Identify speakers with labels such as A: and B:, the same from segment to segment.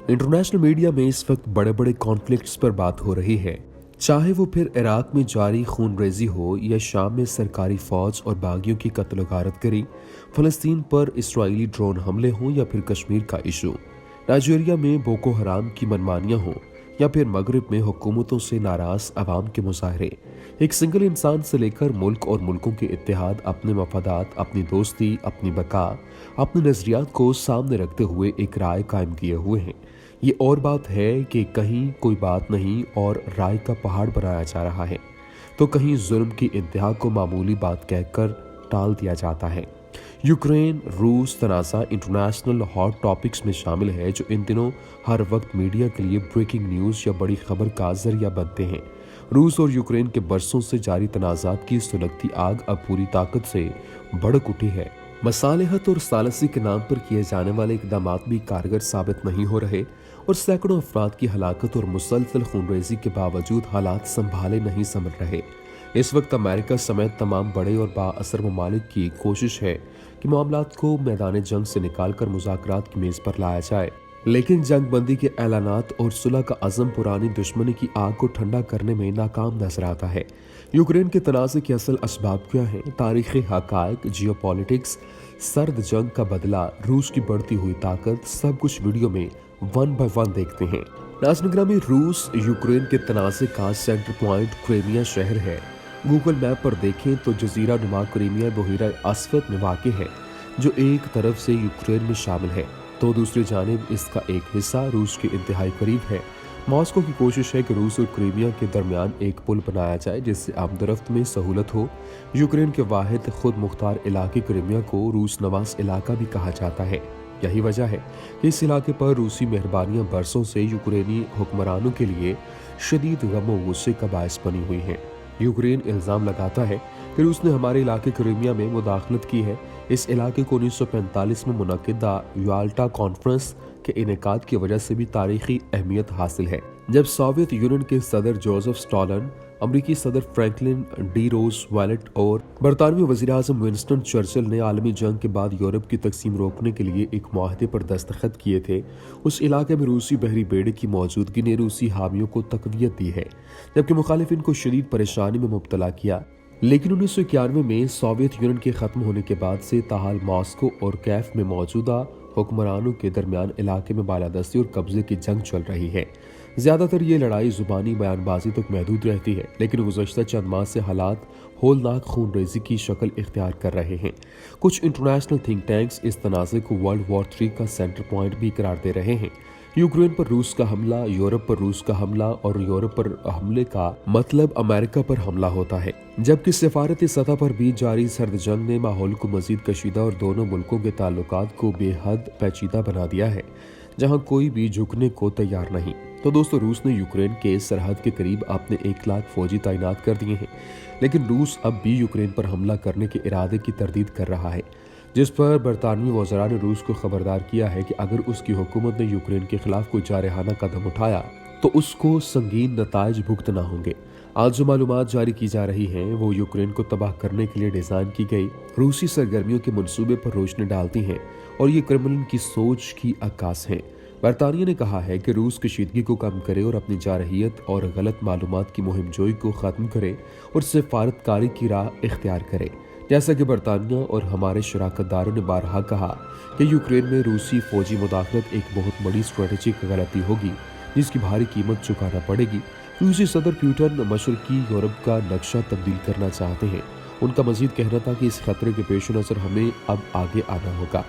A: International media में इस वक्त बड़े बड़े कॉन्फ्लिक्ट्स पर बात हो रही है, चाहे वो फिर इराक में जारी खून रेजी हो या शाम में सरकारी फौज और बागियों की कत्ल गारत करी, फलस्तीन पर इसराइली ड्रोन हमले हों या फिर कश्मीर का इशू, नाइजीरिया में बोको हराम की मनमानियां हों या फिर मगरिब में हुकूमतों से नाराज अवाम के मुजाहरे। एक सिंगल इंसान से लेकर मुल्क और मुल्कों के इत्तेहाद अपने मफादात, अपनी दोस्ती, अपनी बका, अपने नजरियात को सामने रखते हुए एक राय कायम किए हुए हैं। ये और बात है कि कहीं कोई बात नहीं और राय का पहाड़ बनाया जा रहा है, तो कहीं जुल्म की इंतहा को मामूली बात कहकर टाल दिया जाता है। यूक्रेन रूस तनाज़ा इंटरनेशनल हॉट टॉपिक्स में शामिल है, जो इन दिनों हर वक्त मीडिया के लिए ब्रेकिंग न्यूज़ या बड़ी खबर का जरिया बनते हैं। रूस और यूक्रेन के बरसों से जारी तनाज़ात की सुलगती आग अब पूरी ताकत से भड़क उठी है। मसालेहत और सालसी के नाम पर किए जाने वाले इकदाम भी कारगर साबित नहीं हो रहे और सैकड़ों अफराद की हलाकत और मुसलसल खूनरेजी के बावजूद हालात संभाले नहीं समझ रहे। इस वक्त अमेरिका समेत तमाम बड़े और बाअसर ममालिक की कोशिश है कि मामलात को मैदान जंग से निकालकर मुज़ाकरात की मेज पर लाया जाए, लेकिन जंग बंदी के ऐलानात और सुलह का अज़म पुरानी दुश्मनी की आग को ठंडा करने में नाकाम नजर आता है। यूक्रेन के तनाज़े के असल असबाब क्या हैं, तारीख़ी हक़ाइक़, जियोपॉलिटिक्स, सर्द जंग का बदला, रूस की बढ़ती हुई ताकत, सब कुछ वीडियो में वन बाय वन देखते हैं। नाज़रीन में रूस यूक्रेन के तनाज़े का सेंटर पॉइंट क्रीमिया शहर है। गूगल मैप पर देखें तो जजीरा नुमा क्रीमिया बहीरा अस्वद में वाक़ है, जो एक तरफ से यूक्रेन में शामिल है तो दूसरी जानिब इसका एक हिस्सा रूस के इंतहाई करीब है। मॉस्को की कोशिश है कि रूस और क्रीमिया के दरमियान एक पुल बनाया जाए जिससे आमदरफ्त में सहूलत हो। यूक्रेन के वाहिद खुद मुख्तार इलाके क्रीमिया को रूस नवाज इलाका भी कहा जाता है। यही वजह है कि इस इलाके पर रूसी मेहरबानियां बरसों से यूक्रेनी हुक्मरानों के लिए शदीद गम व गुस्से का बायस बनी हुई हैं। यूक्रेन इल्ज़ाम लगाता है कि रूस ने हमारे इलाके क्रीमिया में मुदाखलत की है। इस इलाके को 1945 में मुनक़िदा याल्टा कॉन्फ्रेंस के इनेकाद की वजह से भी तारीखी अहमियत हासिल है, जब सोवियत यूनियन के सदर जोसेफ स्टालिन, अमरीकी सदर फ्रैंकलिन डी रोज़वेल्ट और बरतानवी वज़ीर-ए-आज़म विंस्टन चर्चिल ने आलमी जंग के बाद यूरोप की तकसीम रोकने के लिए एक मुआहदे पर दस्तखत किए थे। उस इलाके में रूसी बहरी बेड़े की मौजूदगी ने रूसी हामियों को तक़वियत दी है, जबकि मुखालिफिन को शदीद परेशानी में मुब्तला किया। लेकिन 1991 में सोवियत यूनियन के ख़त्म होने के बाद से ताहाल मॉस्को और कैफ में मौजूदा हुक्मरानों के दरमियान इलाके में बालादस्ती और कब्जे की जंग चल रही है। ज़्यादातर ये लड़ाई ज़ुबानी बयानबाजी तक महदूद रहती है, लेकिन गुज़श्ता चंद माह से हालात होलनाक खून रेजी की शक्ल इख्तियार कर रहे हैं। कुछ इंटरनेशनल थिंक टैंक्स इस तनाज़े को वर्ल्ड वॉर 3 का सेंटर पॉइंट भी करार दे रहे हैं। यूक्रेन पर रूस का हमला, यूरोप पर रूस का हमला और यूरोप पर हमले का मतलब अमेरिका पर हमला होता है, जबकि सिफारती सतह पर भी जारी सर्द जंग ने माहौल को मजीद कशीदा और दोनों मुल्कों के ताल्लुकात को बेहद पेचीदा बना दिया है, जहां कोई भी झुकने को तैयार नहीं। तो दोस्तों, रूस ने यूक्रेन के सरहद के करीब अपने 1 लाख फौजी तैनात कर दिए हैं, लेकिन रूस अब भी यूक्रेन पर हमला करने के इरादे की तरदीद कर रहा है, जिस पर बरतानवी वज़रा ने रूस को खबरदार किया है कि अगर उसकी हुकूमत ने यूक्रेन के खिलाफ कोई जारहाना कदम उठाया तो उसको संगीन नताइज भुगतना होंगे। आज जो मालूमात जारी की जा रही हैं वो यूक्रेन को तबाह करने के लिए डिज़ाइन की गई रूसी सरगर्मियों के मंसूबे पर रोशनी डालती हैं और ये क्रेमलिन की सोच की अक्कास हैं। बरतानिया ने कहा है कि रूस कशीदगी को कम करे और अपनी जारहियत और गलत मालूमात की मुहिम जोई को ख़त्म करे और सिफारतकारी की राह इख्तियार करे। जैसा कि बरतानिया और हमारे शराकतदारों ने बारहा कहा कि यूक्रेन में रूसी फौजी मुदाखलत एक बहुत बड़ी स्ट्रेटेजिक गलती होगी जिसकी भारी कीमत चुकाना पड़ेगी। रूसी सदर पुतिन मशरकी यूरोप का नक्शा तब्दील करना चाहते हैं। उनका मजीद कहना था कि इस खतरे के पेश नज़र हमें अब आगे आना होगा।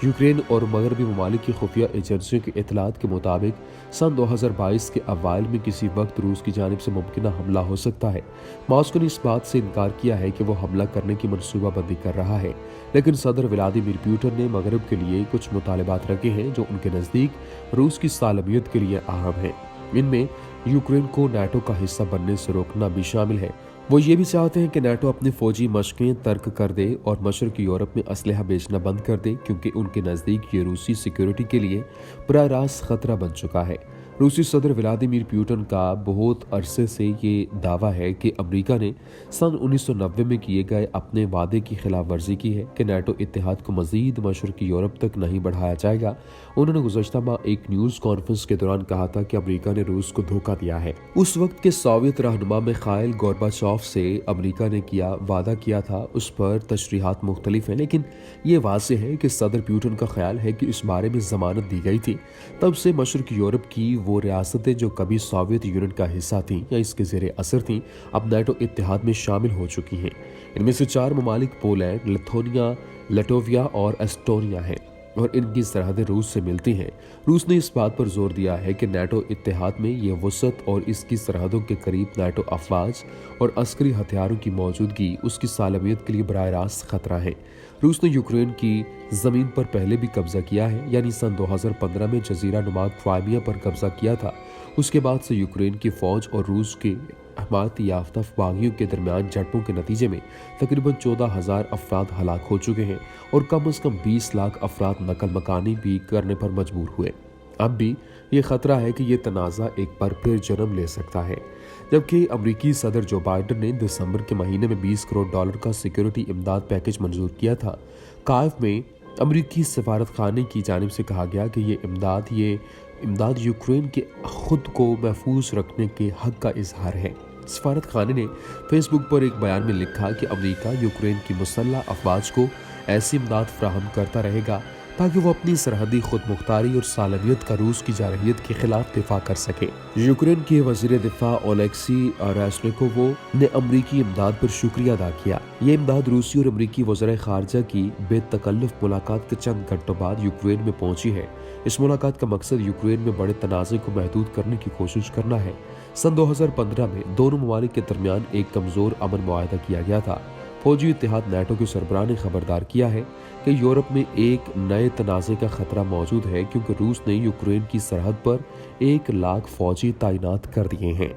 A: यूक्रेन और मगरबी ममालिक की खुफिया एजेंसियों की इतलात के मुताबिक सन 2022 के अवाइल में किसी वक्त रूस की जानिब से मुमकिन हमला हो सकता है। मॉस्को ने इस बात से इनकार किया है कि वो हमला करने की मनसूबाबंदी कर रहा है, लेकिन सदर व्लादिमीर पुतिन ने मगरब के लिए कुछ मुतालबात रखे हैं जो उनके नज़दीक रूस की सालमियत के लिए अहम हैं। इनमें यूक्रेन को नाटो का हिस्सा बनने से रोकना भी शामिल है। वो ये भी चाहते हैं कि नाटो अपनी फौजी मशकें तर्क कर दे और मशरकी यूरोप में असलहा बेचना बंद कर दे, क्योंकि उनके नज़दीक ये रूसी सिक्योरिटी के लिए बराह रास्त खतरा बन चुका है। रूसी सदर व्लादिमीर पुतिन का बहुत अरसे से ये दावा है कि अमेरिका ने सन 1990 में किए गए अपने वादे की खिलाफ वर्जी की है कि नाटो इत्तेहाद को मजीद मशरकी यूरोप तक नहीं बढ़ाया जाएगा। उन्होंने गुज़श्ता माह एक न्यूज़ कॉन्फ्रेंस के दौरान कहा था कि अमेरिका ने रूस को धोखा दिया है। उस वक्त के सोवियत रहनुमा मिखाइल गोर्बाचोव से अमेरिका ने वादा किया था, उस पर तशरीहात मुख्तलिफ हैं, लेकिन ये वाज़ेह है कि सदर पुतिन का ख्याल है कि इस बारे में जमानत दी गई थी। तब से मशरकी यूरोप की वो रियासतें जो कभी सोवियत यूनियन का हिस्सा थीं या इसके ज़ेरे असर थीं, अब नाटो इत्तेहाद में शामिल हो चुकी हैं। इनमें से 4 ममालिक पोलैंड, लिथुआनिया, लटोविया और एस्टोनिया हैं और इनकी सरहदें रूस से मिलती हैं। रूस ने इस बात पर जोर दिया है कि नाटो इत्तेहाद में ये वसअत और इसकी सरहदों के करीब नाटो अफवाज और अस्करी हथियारों की मौजूदगी उसकी सालमियत के लिए बराह रास्त खतरा है। रूस ने यूक्रेन की ज़मीन पर पहले भी कब्जा किया है, यानी सन 2015 में जजीरा नुमा क्राइमिया पर कब्जा किया था। उसके बाद से यूक्रेन की फ़ौज और रूस के हमायत याफ्ता बागियों के दरमियान झड़पों के नतीजे में तकरीबन 14,000 अफराद हलाक हो चुके हैं और कम से कम 20 लाख अफराद नकल मकानी भी करने पर मजबूर हुए। अब भी ये खतरा है कि ये तनाज़ा एक बार फिर जन्म ले सकता है। जबकि अमरीकी सदर जो बाइडन ने दिसंबर के महीने में $20 करोड़ का सिक्योरिटी इमदाद पैकेज मंजूर किया था। कायव में अमरीकी सफारत खाने की जानिब से कहा गया कि ये इमदाद यूक्रेन के खुद को महफूज रखने के हक का इजहार है। सफारत खाने ने फेसबुक पर एक बयान में लिखा कि अमरीका यूक्रेन की मुसल्लह अफवाज को ऐसी इमदाद फराहम करता रहेगा ताकि वो अपनी सरहदी खुद मुख्तारी और सालमियत का रूस की जारहियत के खिलाफ दिफा कर सके। यूक्रेन के वजीर दिफा ओलेक्सी रेज़निकोव ने अमरीकी इमदाद पर शुक्रिया अदा किया। ये इमदाद रूसी और अमरीकी वज़ीर ख़ारजा की बेतकल्लुफ़ मुलाकात के चंद घंटों बाद यूक्रेन में पहुंची है। इस मुलाकात का मकसद यूक्रेन में बड़े तनाज़े को महदूद करने की कोशिश करना है। सन 2015 में दोनों ममालिक के दरमियान एक कमज़ोर अमन मुआहदा किया गया था। फौजी इत्तेहाद नाटो के सरबराह ने खबरदार किया है कि यूरोप में एक नए तनाज़े का खतरा मौजूद है क्योंकि रूस ने यूक्रेन की सरहद पर 1 लाख फौजी तैनात कर दिए हैं।